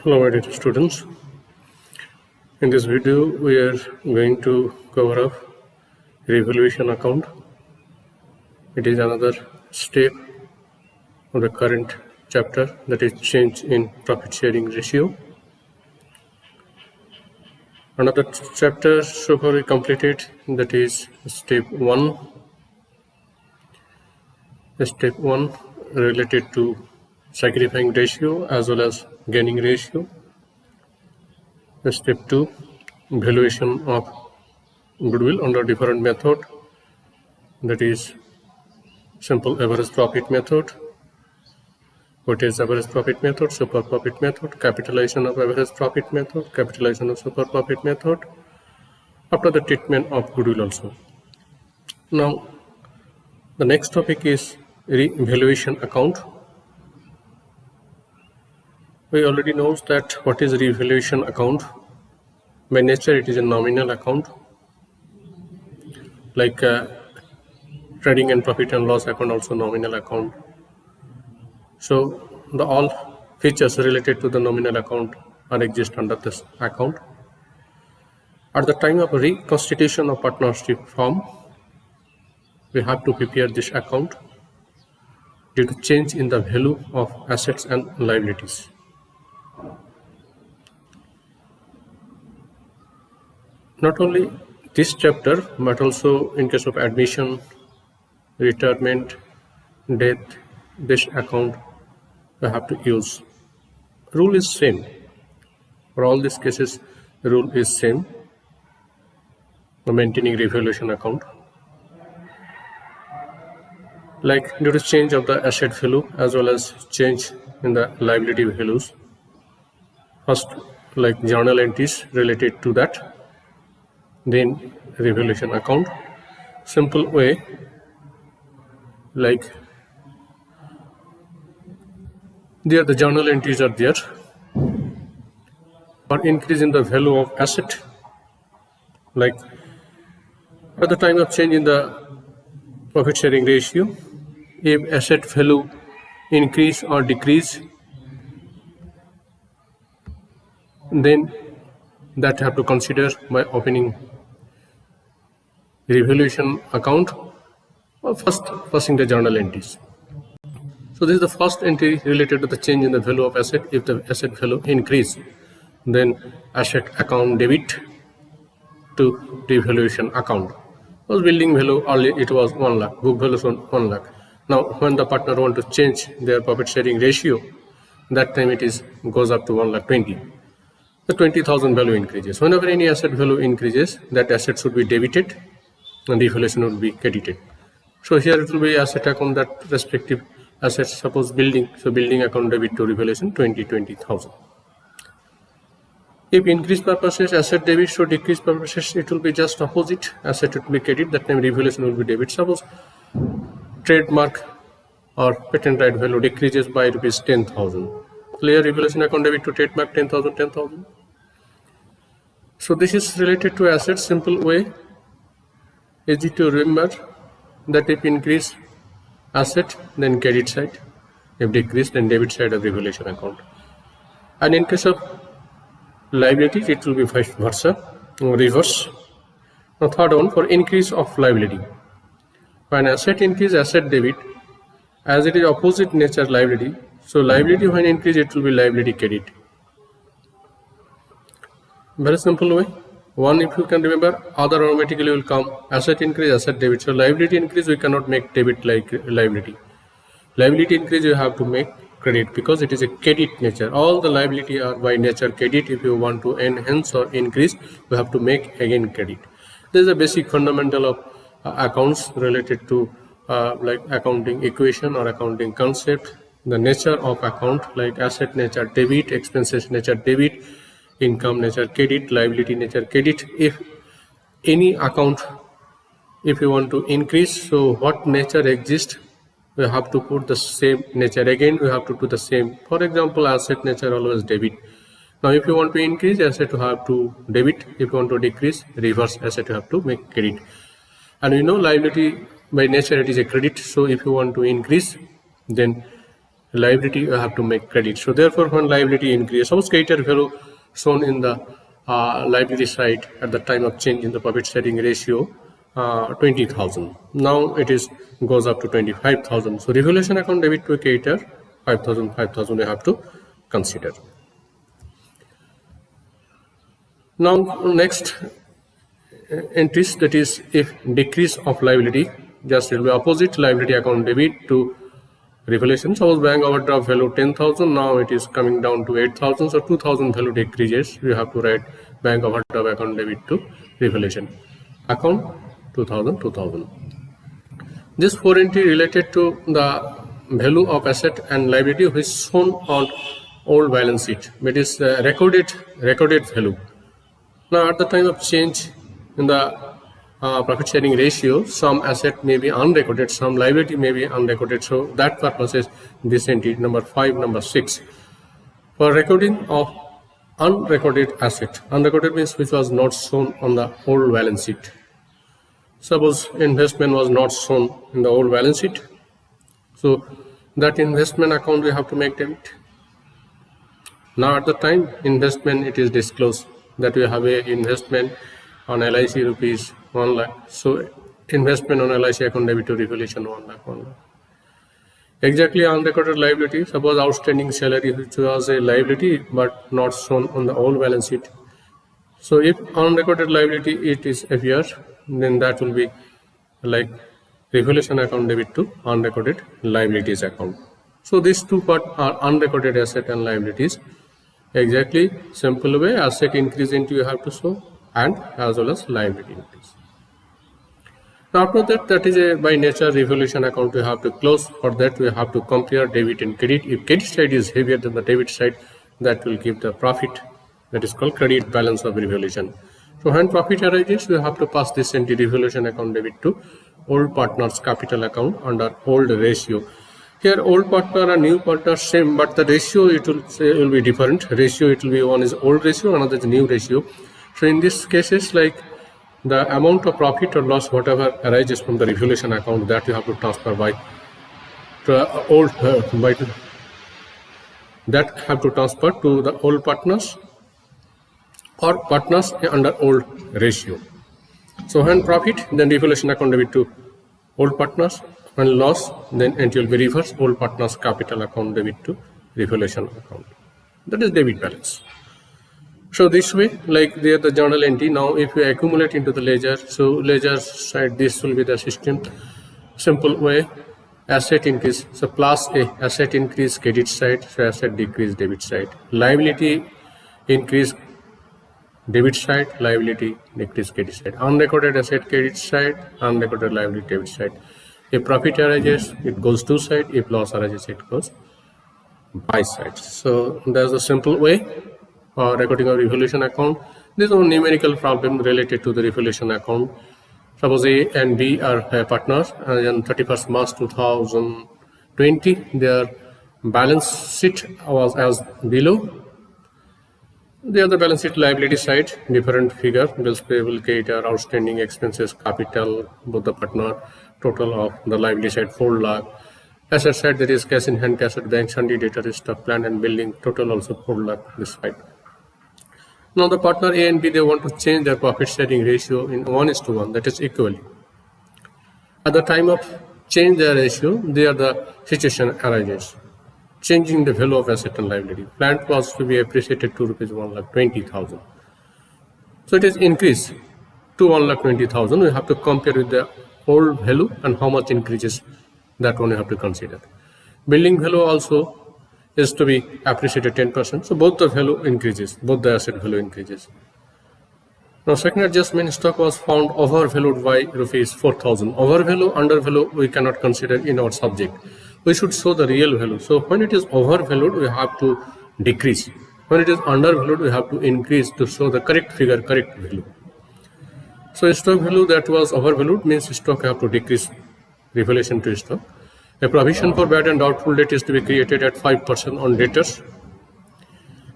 Hello my dear students. In this video we are going to cover up revaluation account. It is another step of the current chapter, that is change in profit sharing ratio. Another chapter so far we completed, that is step 1. Step 1 related to sacrificing ratio as well as gaining ratio. Step 2, valuation of goodwill under different method, that is simple average profit method, weighted average profit method, super profit method, capitalization of average profit method, capitalization of super profit method, after the treatment of goodwill also. Now the next topic is revaluation account. We already know that what is revaluation account. By nature it is a nominal account, like trading and profit and loss account also nominal account. So the all features related to the nominal account are exist under this account. At the time of reconstitution of partnership firm, we have to prepare this account due to change in the value of assets and liabilities. Not only this chapter, but also in case of admission, retirement, death, this account we have to use. Rule is same. For all these cases, the rule is same for maintaining revaluation account. Like due to change of the asset value as well as change in the liability values. First, like journal entries related to that. Then revaluation account. Simple way, like there the journal entries are there for increase in the value of asset, like at the time of change in the profit sharing ratio, if asset value increase or decrease, then that have to consider by opening revaluation account or first passing the journal entries. So this is the first entry related to the change in the value of asset. If the asset value increase, then asset account debit to revaluation account. Was building value earlier it was 1 lakh, book value was 1 lakh. Now when the partner want to change their profit sharing ratio, that time it is goes up to 1,20,000. The 20,000 value increases. Whenever any asset value increases, that asset should be debited and revaluation will be credited. So here it will be asset account that respective assets, suppose building, so building account debit to revaluation 20,000. If increase purposes asset debit, so decrease purposes it will be just opposite, asset will be credit, that time revaluation will be debit. Suppose trademark or patent right value decreases by rupees 10,000. Clear, revaluation account debit to trademark 10,000. So this is related to assets. Simple way, easy to remember, that if increase asset, then credit side, if decrease, then debit side of revaluation account. And in case of liability, it will be vice versa, reverse. Now third one, for increase of liability. When asset increase, asset debit, as it is opposite nature liability, so liability when increase, it will be liability credit. Very simple way. One, if you can remember, other automatically will come. Asset increase, asset debit. So liability increase, we cannot make debit like liability. Liability increase, you have to make credit because it is a credit nature. All the liability are by nature credit. If you want to enhance or increase, you have to make again credit. This is a basic fundamental of accounts related to like accounting equation or accounting concept. The nature of account, like asset nature debit, expenses nature debit, income nature credit, liability nature credit. If any account, if you want to increase, so what nature exists, we have to put the same nature. Again we have to do the same. For example, asset nature always debit. Now if you want to increase, asset you have to debit. If you want to decrease, reverse, asset you have to make credit. And liability by nature it is a credit. So if you want to increase, then liability you have to make credit. So therefore, when liability increases, suppose creditor value shown in the liability side at the time of change in the profit sharing ratio 20,000. Now it is goes up to 25,000. So revaluation account debit to a creditor 5,000 you have to consider. Now next entries, that is if decrease of liability, just it will be opposite, liability account debit to revaluation. Suppose bank overdraft value 10,000, now it is coming down to 8,000, so 2,000 value decreases. You have to write bank overdraft account debit to revaluation account 2,000. This 4 entry related to the value of asset and liability which is shown on old balance sheet, but is recorded value. Now at the time of change in the profit sharing ratio, some asset may be unrecorded, some liability may be unrecorded. So that purpose is this entry number 5, number 6. For recording of unrecorded asset, unrecorded means which was not shown on the old balance sheet. Suppose investment was not shown in the old balance sheet, so that investment account we have to make debit. Now at the time investment it is disclosed that we have a investment on LIC rupees 1 lakh. So investment on LIC account debit to revaluation 1 lakh. Exactly unrecorded liability, suppose outstanding salary which was a liability but not shown on the old balance sheet. So if unrecorded liability it is appears, then that will be like revaluation account debit to unrecorded liabilities account. So these two parts are unrecorded asset and liabilities. Exactly simple way, asset increase into you have to show and as well as liability increase. Now after that, that is a by nature revaluation account we have to close. For that we have to compare debit and credit. If credit side is heavier than the debit side, that will give the profit, that is called credit balance of revaluation. So when profit arises, we have to pass this into revaluation account debit to old partners capital account under old ratio. Here old partner and new partner same, but the ratio it will be different. Ratio it will be, one is old ratio, another is new ratio. So in these cases, like the amount of profit or loss whatever arises from the revaluation account, that you have to transfer by old that have to transfer to the old partners or partners under old ratio. So when profit, then revaluation account debit to old partners. When loss, then it will be reverse, old partners capital account debit to revaluation account. That is debit balance. So this way, like there the journal entry. Now if we accumulate into the ledger, so ledger side this will be the system. Simple way, asset increase, so plus a asset increase credit side, so asset decrease debit side. Liability increase debit side, liability decrease credit side. Unrecorded asset credit side, unrecorded liability debit side. If profit arises, it goes to side. If loss arises, it goes by side. So there's a simple way for recording of revaluation account. This is a numerical problem related to the revaluation account. Suppose A and B are partners, and on 31st March 2020, their balance sheet was as below. The other balance sheet liability side, different figure, bills payable, creditor, outstanding expenses, capital, both the partner, total of the liability side 4 lakh. Asset side, that is cash in hand, cash at bank, sundry debtor, stock, plant and building, total also 4 lakh this side. Now the partner A and B, they want to change their profit sharing ratio in 1:1, that is equally. At the time of change their ratio, there the situation arises. Changing the value of asset and liability. Plant was to be appreciated to rupees 1,20,000. So it is increased to 1,20,000. We have to compare with the old value and how much increases, that one you have to consider. Building value also is to be appreciated 10%. So both the value increases, both the asset value increases. Now second adjustment, stock was found overvalued by rupees 4,000. Overvalue, undervalue we cannot consider in our subject. We should show the real value. So when it is overvalued, we have to decrease. When it is undervalued, we have to increase to show the correct figure, correct value. So stock value that was overvalued means stock have to decrease revaluation to stock. A provision for bad and doubtful debt is to be created at 5% on debtors.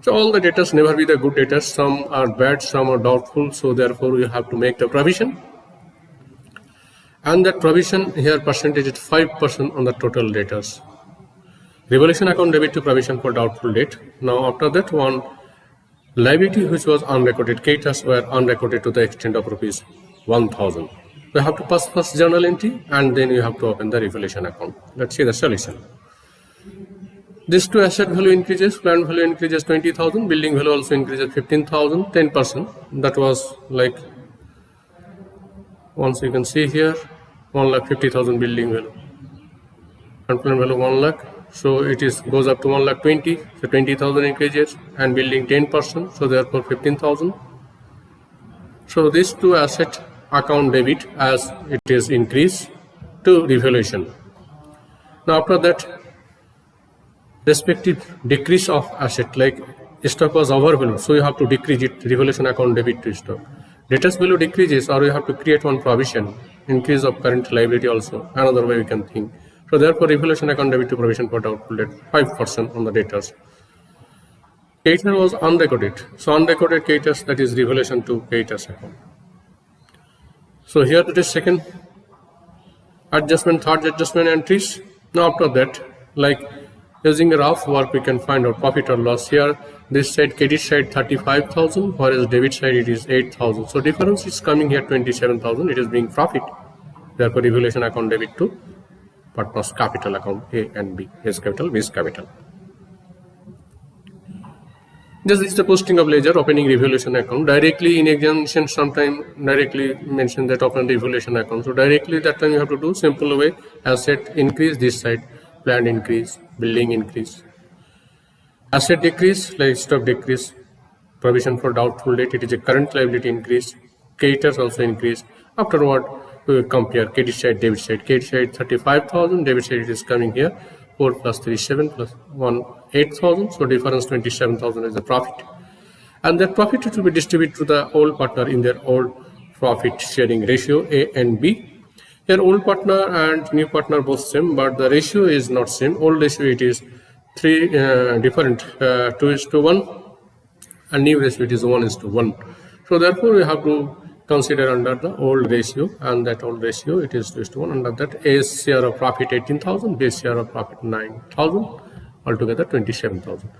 So all the debtors never be the good debtors. Some are bad, some are doubtful. So therefore we have to make the provision. And that provision here percentage is 5% on the total debtors. Revaluation account debit to provision for doubtful debt. Now after that, one liability which was unrecorded, creditors were unrecorded to the extent of rupees 1000. You have to pass first journal entry and then you have to open the revaluation account. Let's see the solution. These two asset value increases, land value increases 20,000, building value also increases 15,000, 10%. That was like, once you can see here, 1,50,000 building value. And plan value 1 lakh. So it is goes up to 1,20,000. So 20,000 increases and building 10%. So therefore 15,000. So these two asset account debit as it is increased to revaluation. Now after that, respective decrease of asset, like stock was overvalued, so you have to decrease it, revaluation account debit to stock. Debtors value decreases, or you have to create one provision, increase of current liability also, another way we can think. So therefore revaluation account debit to provision for doubtful debt, 5% on the debtors. Creditor was unrecorded, so unrecorded creditors, that is revaluation to creditors account. So here it is second adjustment, third adjustment entries. Now after that, like using a rough work, we can find out profit or loss. Here this side, credit side 35,000, whereas debit side it is 8,000. So difference is coming here 27,000. It is being profit. Therefore revaluation account debit to partners capital account A and B, S capital, B capital. This is the posting of ledger, opening revaluation account. Directly in examination, sometime directly mention that open revaluation account. So directly that time you have to do simple way, asset increase this side, planned increase, building increase. Asset decrease, like stock decrease, provision for doubtful debt, it is a current liability increase, creditors also increase. Afterward, we will compare credit side, debit side. Credit side 35,000, debit side it is coming here, 4 plus 3, 7 plus 1, 8,000. So difference 27,000 is the profit. And that profit it will be distributed to the old partner in their old profit sharing ratio A and B. Here old partner and new partner both same, but the ratio is not same. Old ratio it is 3 different 2:1, and new ratio it is 1:1. So therefore we have to consider under the old ratio, and that old ratio it is 2:1. Under that, A's share of profit 18,000, B's share of profit 9,000, altogether 27,000.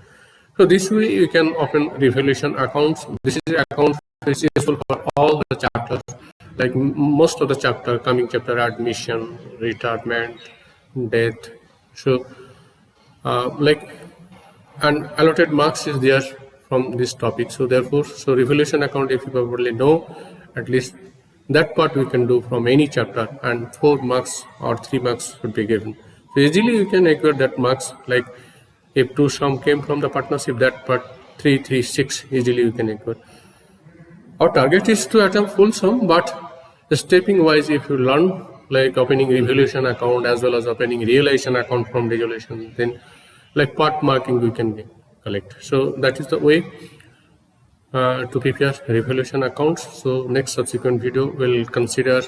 So this way you can open revaluation accounts. This is account which is useful for all the chapters. Like most of the chapter, coming chapter, admission, retirement, death. So like, and allotted marks is there from this topic. So therefore, so revaluation account, if you probably know, at least that part we can do from any chapter, and 4 marks or 3 marks would be given. So easily you can acquire that marks, like if 2 sum came from the partnership, that part 3, 3, 6, easily you can acquire. Our target is to attempt full sum, but stepping wise, if you learn like opening revaluation account as well as opening realization account from resolution, then like part marking we can collect. So that is the way to prepare revaluation accounts. So next subsequent video will consider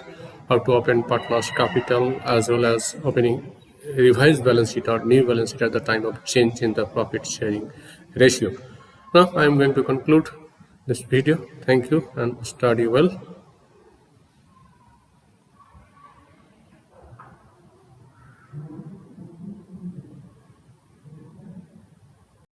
how to open partners capital as well as opening revised balance sheet or new balance sheet at the time of change in the profit sharing ratio. Now I am going to conclude this video. Thank you and study well.